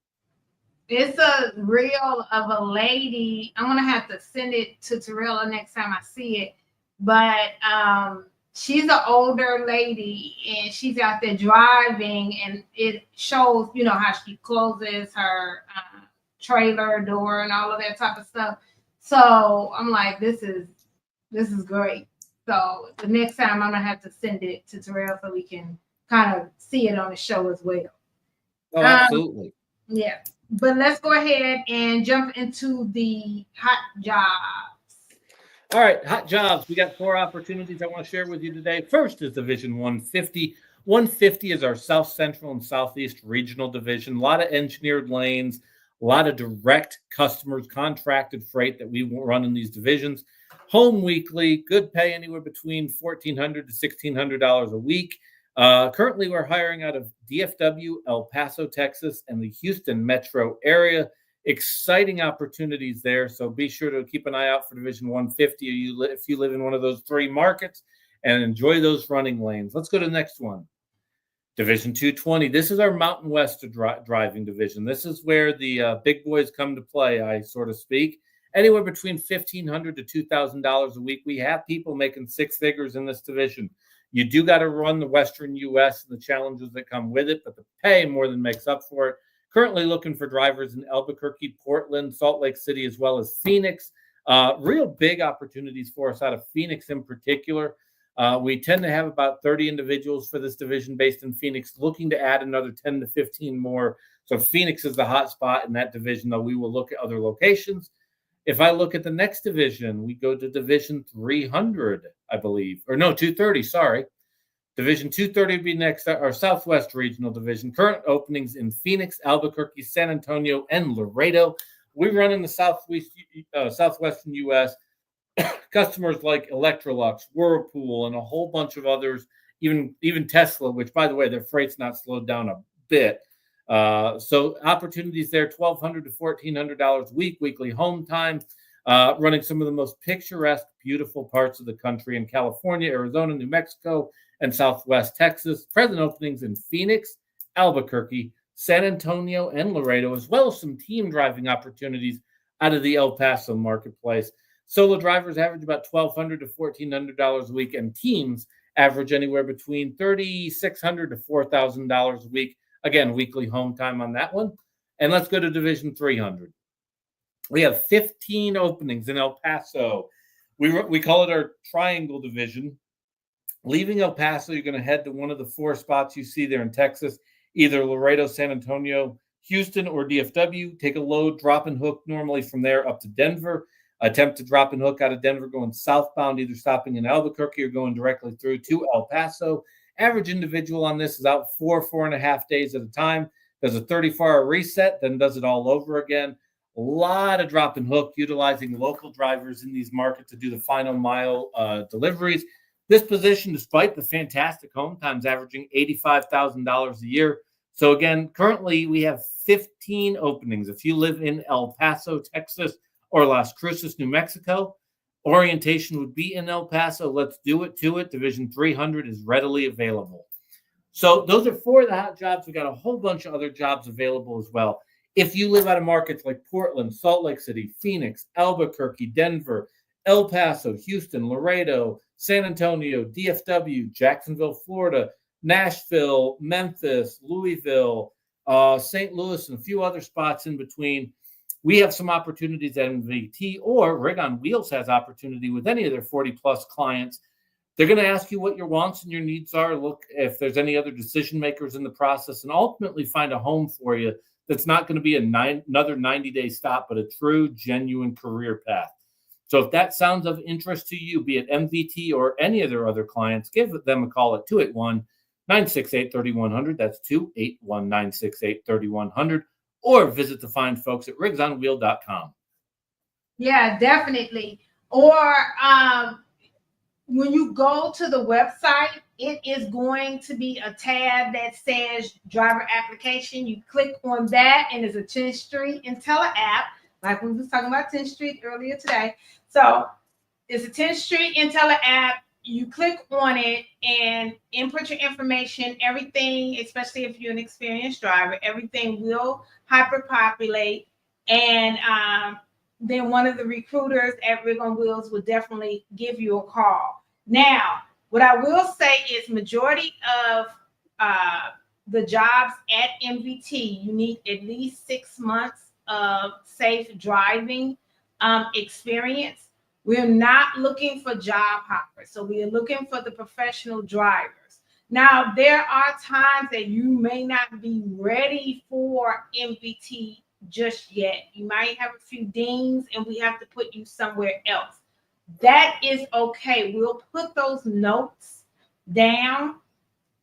It's a reel of a lady. I'm gonna have to send it to Terrell next time I see it. But she's an older lady and she's out there driving, and it shows, you know, how she closes her trailer door and all of that type of stuff. So I'm like, this is great. So the next time I'm gonna have to send it to Terrell so we can kind of see it on the show as well. Oh, absolutely. Yeah. But let's go ahead and jump into the hot jobs. All right, hot jobs. We got 4 opportunities I want to share with you today. First is Division 150. 150 is our South Central and Southeast Regional Division. A lot of engineered lanes, a lot of direct customers, contracted freight that we run in these divisions. Home weekly, good pay anywhere between $1,400 to $1,600 a week. Currently, we're hiring out of DFW, El Paso, Texas, and the Houston metro area. Exciting opportunities there. So be sure to keep an eye out for Division 150 if you live in one of those 3 markets, and enjoy those running lanes. Let's go to the next one. Division 220. This is our Mountain West driving division. This is where the big boys come to play, so to speak. anywhere between $1,500 to $2,000 a week. We have people making six figures in this division. You do got to run the Western U.S. and the challenges that come with it, but the pay more than makes up for it. Currently looking for drivers in Albuquerque, Portland, Salt Lake City, as well as Phoenix. Real big opportunities for us out of Phoenix in particular. We tend to have about 30 individuals for this division based in Phoenix, looking to add another 10 to 15 more. So Phoenix is the hot spot in that division, though we will look at other locations. If I look at the next division, we go to Division 300, I believe. Or no, 230, sorry. Division 230 would be next, our Southwest Regional Division. Current openings in Phoenix, Albuquerque, San Antonio, and Laredo. We run in the Southwestern U.S. Customers like Electrolux, Whirlpool, and a whole bunch of others, even Tesla, which, by the way, their freight's not slowed down a bit. So opportunities there, $1,200 to $1,400 a week, weekly home time, running some of the most picturesque, beautiful parts of the country in California, Arizona, New Mexico, and Southwest Texas. Present openings in Phoenix, Albuquerque, San Antonio, and Laredo, as well as some team driving opportunities out of the El Paso marketplace. Solo drivers average about $1,200 to $1,400 a week, and teams average anywhere between $3,600 to $4,000 a week. Again, weekly home time on that one. And let's go to Division 300. We have 15 openings in El Paso. We call it our Triangle Division. Leaving El Paso, you're going to head to one of the four spots you see there in Texas, either Laredo, San Antonio, Houston, or DFW. Take a load, drop and hook normally from there up to Denver. Attempt to drop and hook out of Denver going southbound, either stopping in Albuquerque or going directly through to El Paso. Average individual on this is out 4.5 days at a time. Does a 34-hour reset, then does it all over again. A lot of drop and hook, utilizing local drivers in these markets to do the final mile deliveries. This position, despite the fantastic home times, averaging $85,000 a year. So again, currently we have 15 openings. If you live in El Paso, Texas, or Las Cruces, New Mexico, orientation would be in El Paso. Let's do it to it. Division 300 is readily available. So those are four of the hot jobs. We got a whole bunch of other jobs available as well. If you live out of markets like Portland, Salt Lake City, Phoenix, Albuquerque, Denver, El Paso, Houston, Laredo, San Antonio, DFW, Jacksonville, Florida, Nashville, Memphis, Louisville, St. Louis, and a few other spots in between, we have some opportunities at MVT, or Rig on Wheels has opportunity with any of their 40-plus clients. They're going to ask you what your wants and your needs are, look if there's any other decision makers in the process, and ultimately find a home for you that's not going to be another 90-day stop, but a true, genuine career path. So if that sounds of interest to you, be it MVT or any of their other clients, give them a call at 281-968-3100. That's 281-968-3100. Or visit the fine folks at rigsonwheel.com. Yeah, definitely. Or when you go to the website, it is going to be a tab that says driver application. You click on that, and there's a Tenstreet Intella app, like we was talking about Tenstreet earlier today. So it's a Tenstreet Intella app. You click on it and input your information, everything, especially if you're an experienced driver, everything will hyperpopulate. And then one of the recruiters at Rig on Wheels will definitely give you a call. Now, what I will say is majority of the jobs at MVT, you need at least 6 months of safe driving experience. We're not looking for job hoppers. So we are looking for the professional drivers. Now, there are times that you may not be ready for MVT just yet. You might have a few dings and we have to put you somewhere else. That is okay. We'll put those notes down,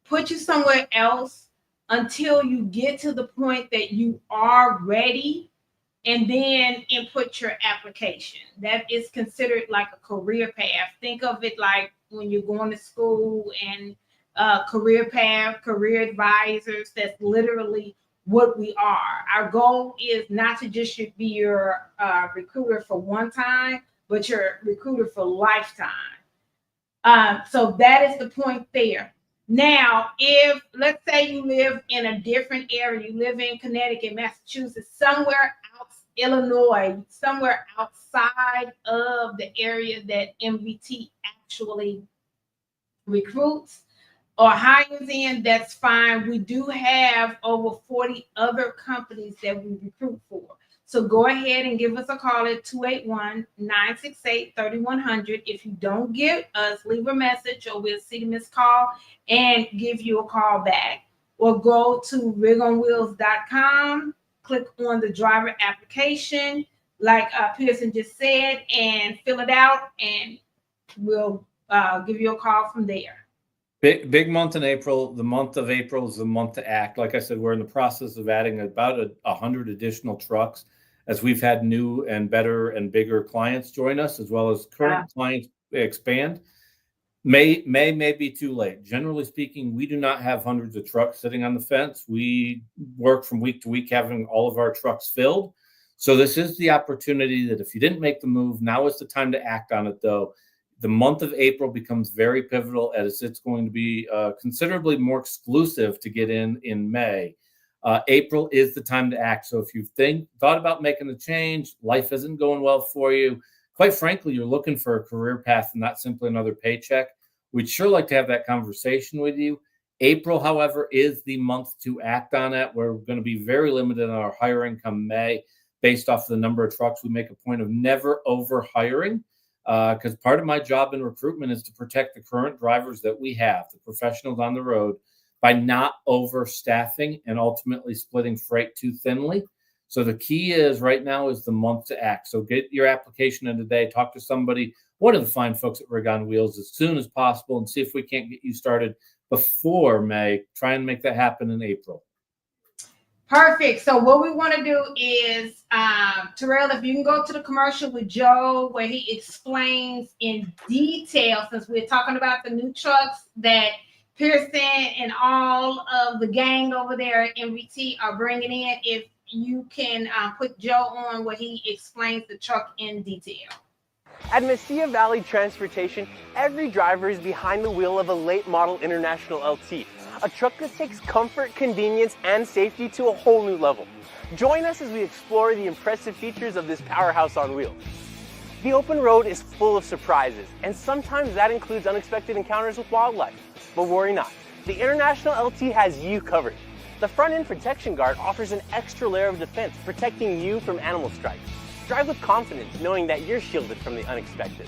put you somewhere else until you get to the point that you are ready, and then input your application. That is considered like a career path. Think of it like when you're going to school and career path, career advisors. That's literally what we are. Our goal is not to just be your recruiter for one time, but your recruiter for lifetime. So that is the point there. Now, if let's say you live in a different area, you live in Connecticut, Massachusetts, somewhere else Illinois, somewhere outside of the area that MVT actually recruits or hires in, that's fine. We do have over 40 other companies that we recruit for. So go ahead and give us a call at 281-968-3100. If you don't get us, leave a message or we'll see the missed call and give you a call back. Or go to rigonwheels.com, click on the driver application, like Pierson just said, and fill it out, and we'll give you a call from there. Big month in April. The month of April is the month to act. Like I said, we're in the process of adding about 100 additional trucks as we've had new and better and bigger clients join us, as well as current clients expand. May be too late. Generally speaking, we do not have hundreds of trucks sitting on the fence. We work from week to week having all of our trucks filled. So this is the opportunity that if you didn't make the move, now is the time to act on it, though. The month of April becomes very pivotal as it's going to be considerably more exclusive to get in May. April is the time to act. So if you thought about making the change, life isn't going well for you, quite frankly, you're looking for a career path and not simply another paycheck, we'd sure like to have that conversation with you. April, however, is the month to act on it. We're going to be very limited on our hiring come May based off of the number of trucks. We make a point of never over hiring because part of my job in recruitment is to protect the current drivers that we have, the professionals on the road, by not overstaffing and ultimately splitting freight too thinly. So the key is right now is the month to act. So get your application in today. Talk to somebody, one of the fine folks at Rig on Wheels as soon as possible and see if we can't get you started before May. Try and make that happen in April. Perfect. So what we want to do is, Terrell, if you can go to the commercial with Joe where he explains in detail, since we're talking about the new trucks that Pierson and all of the gang over there at MVT are bringing in, if you can put Joe on where he explains the truck in detail. At Mesilla Valley Transportation, every driver is behind the wheel of a late model International LT, a truck that takes comfort, convenience, and safety to a whole new level. Join us as we explore the impressive features of this powerhouse on wheels. The open road is full of surprises, and sometimes that includes unexpected encounters with wildlife. But worry not, the International LT has you covered. The front end protection guard offers an extra layer of defense, protecting you from animal strikes. Drive with confidence, knowing that you're shielded from the unexpected.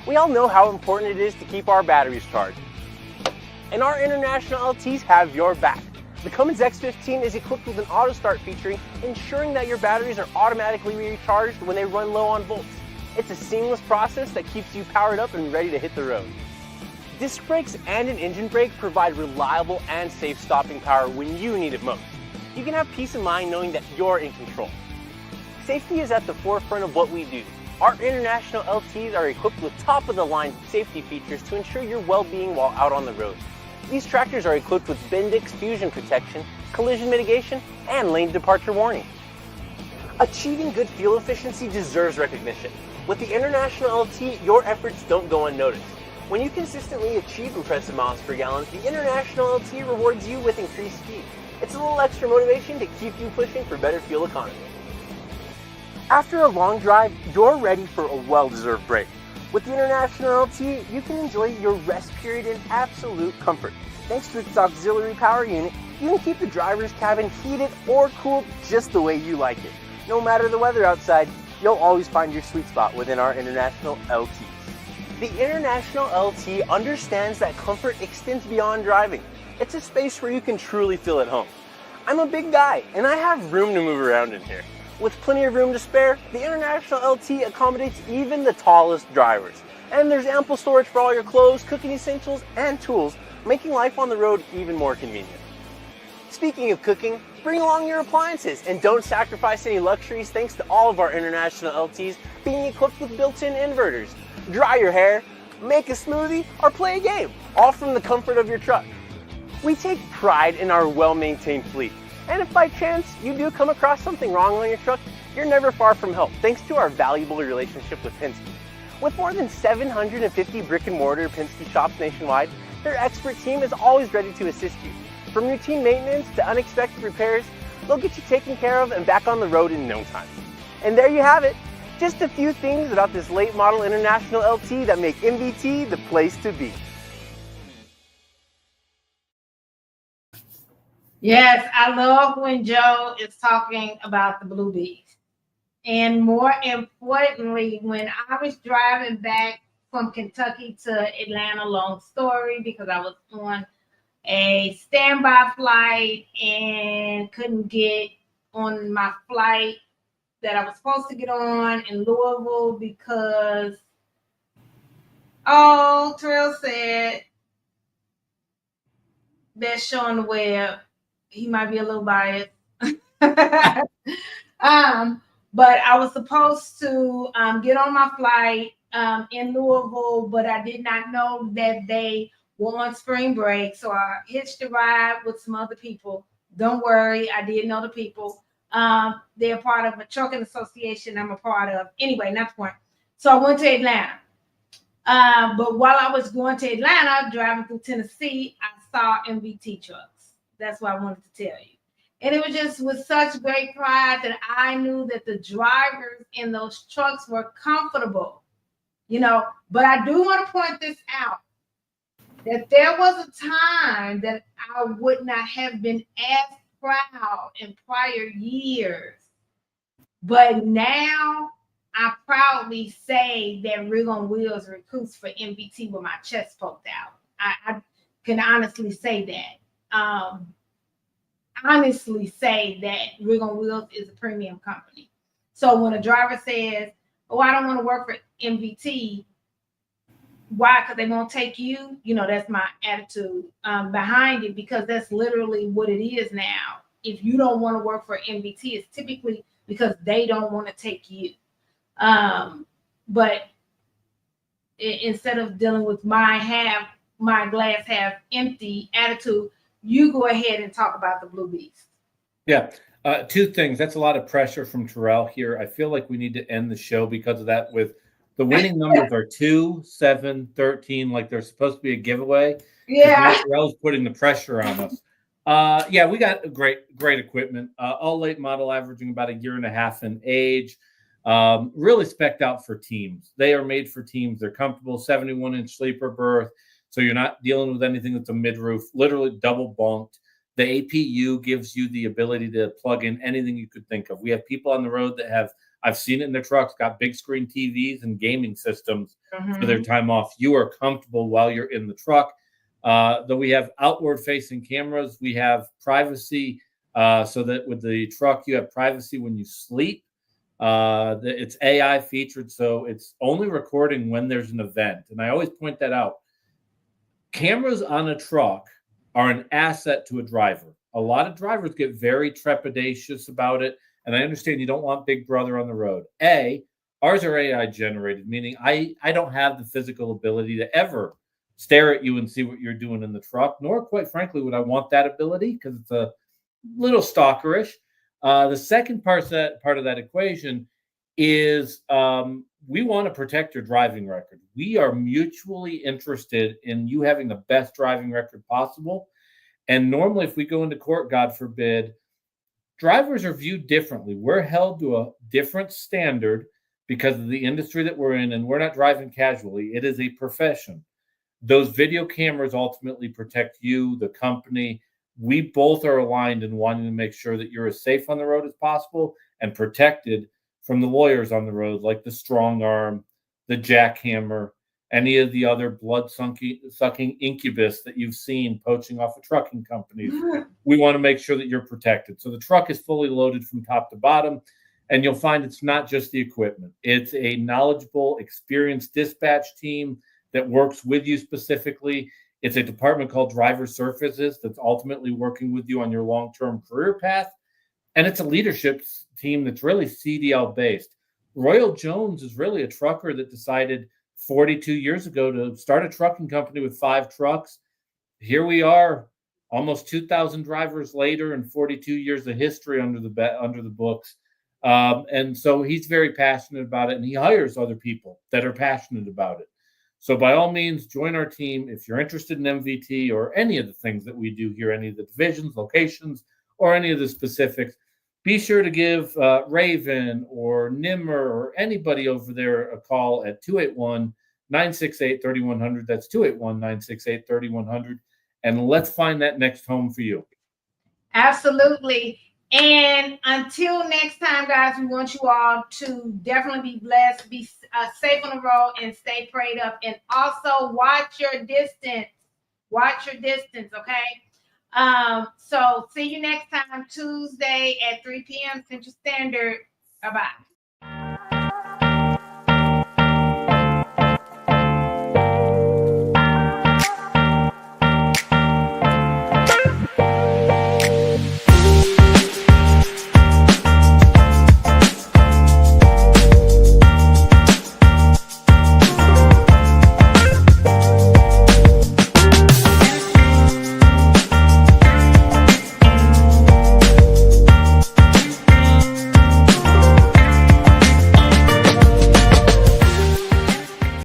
We all know how important it is to keep our batteries charged, and our International LTs have your back. The Cummins X15 is equipped with an auto start featuring, ensuring that your batteries are automatically recharged when they run low on volts. It's a seamless process that keeps you powered up and ready to hit the road. Disc brakes and an engine brake provide reliable and safe stopping power when you need it most. You can have peace of mind knowing that you're in control. Safety is at the forefront of what we do. Our International LTs are equipped with top-of-the-line safety features to ensure your well-being while out on the road. These tractors are equipped with Bendix fusion protection, collision mitigation, and lane departure warning. Achieving good fuel efficiency deserves recognition. With the International LT, your efforts don't go unnoticed. When you consistently achieve impressive miles per gallon, the International LT rewards you with increased speed. It's a little extra motivation to keep you pushing for better fuel economy. After a long drive, you're ready for a well-deserved break. With the International LT, you can enjoy your rest period in absolute comfort. Thanks to its auxiliary power unit, you can keep the driver's cabin heated or cooled just the way you like it. No matter the weather outside, you'll always find your sweet spot within our International LTs. The International LT understands that comfort extends beyond driving. It's a space where you can truly feel at home. I'm a big guy, and I have room to move around in here. With plenty of room to spare, the International LT accommodates even the tallest drivers. And there's ample storage for all your clothes, cooking essentials, and tools, making life on the road even more convenient. Speaking of cooking, bring along your appliances and don't sacrifice any luxuries thanks to all of our International LTs being equipped with built-in inverters. Dry your hair, make a smoothie, or play a game, all from the comfort of your truck. We take pride in our well-maintained fleet, and if by chance you do come across something wrong on your truck, you're never far from help thanks to our valuable relationship with Penske. With more than 750 brick-and-mortar Penske shops nationwide, their expert team is always ready to assist you. From routine maintenance to unexpected repairs, they'll get you taken care of and back on the road in no time. And there you have it. Just a few things about this late model International LT that make MVT the place to be. Yes, I love when Joe is talking about the Blue Bees. And more importantly, when I was driving back from Kentucky to Atlanta, long story, because I was on a standby flight and couldn't get on my flight that I was supposed to get on in Louisville because, Terrell said that's showing the web. He might be a little biased. But I was supposed to get on my flight in Louisville, but I did not know that they were on spring break. So I hitched a ride with some other people. Don't worry, I did know the people. They're part of a trucking association I'm a part of. Anyway, not the point. So I went to Atlanta. But while I was going to Atlanta, driving through Tennessee, I saw MVT trucks. That's what I wanted to tell you. And it was just with such great pride that I knew that the drivers in those trucks were comfortable, But I do want to point this out, that there was a time that I would not have been as proud in prior years. But now I proudly say that Rig on Wheels recruits for MVT with my chest poked out. I can honestly say that. Honestly say that Rig on Wheels is a premium company. So when a driver says, "Oh, I don't want to work for MVT," why? Because they won't take you. That's my attitude behind it, because that's literally what it is now. If you don't want to work for MVT, it's typically because they don't want to take you. But instead of dealing with my glass half empty attitude, you go ahead and talk about the Blue Bees. Yeah. Two things. That's a lot of pressure from Terrell here. I feel like we need to end the show because of that. With the winning numbers are 2, 7, 13, like they're supposed to be a giveaway. Yeah. Terrell's putting the pressure on us. We got great equipment. All late model, averaging about 1.5 years in age. Really spec'd out for teams. They are made for teams. They're comfortable, 71-inch sleeper berth. So you're not dealing with anything that's a mid-roof, literally double bunked. The APU gives you the ability to plug in anything you could think of. We have people on the road that I've seen it in their trucks, got big screen TVs and gaming systems for their time off. You are comfortable while you're in the truck. Though we have outward facing cameras, we have privacy so that with the truck, you have privacy when you sleep. It's AI featured, so it's only recording when there's an event. And I always point that out. Cameras on a truck are an asset to a driver. A lot of drivers get very trepidatious about it, and I understand you don't want Big Brother on the road. Ours are AI generated, meaning I don't have the physical ability to ever stare at you and see what you're doing in the truck, nor quite frankly would I want that ability, because it's a little stalkerish. The second part of that equation is we want to protect your driving record. We are mutually interested in you having the best driving record possible. And normally, if we go into court, God forbid, drivers are viewed differently. We're held to a different standard because of the industry that we're in, and we're not driving casually. It is a profession. Those video cameras ultimately protect you, the company. We both are aligned in wanting to make sure that you're as safe on the road as possible and protected from the lawyers on the road, like the strong arm, the jackhammer, any of the other blood-sucking incubus that you've seen poaching off of trucking companies. We want to make sure that you're protected. So the truck is fully loaded from top to bottom, and you'll find it's not just the equipment. It's a knowledgeable, experienced dispatch team that works with you specifically. It's a department called Driver Services that's ultimately working with you on your long-term career path. And it's a leadership team that's really CDL based. Royal Jones is really a trucker that decided 42 years ago to start a trucking company with 5 trucks. Here we are, almost 2,000 drivers later and 42 years of history under the books. And so he's very passionate about it, and he hires other people that are passionate about it. So by all means, join our team if you're interested in MVT or any of the things that we do here, any of the divisions, locations, or any of the specifics. be sure to give Raven or Nimmer or anybody over there a call at 281-968-3100. That's 281-968-3100. And let's find that next home for you. Absolutely. And until next time, guys, we want you all to definitely be blessed, be safe on the road, and stay prayed up. And also watch your distance. Watch your distance, okay? So see you next time, Tuesday at 3 p.m. Central Standard. Bye-bye.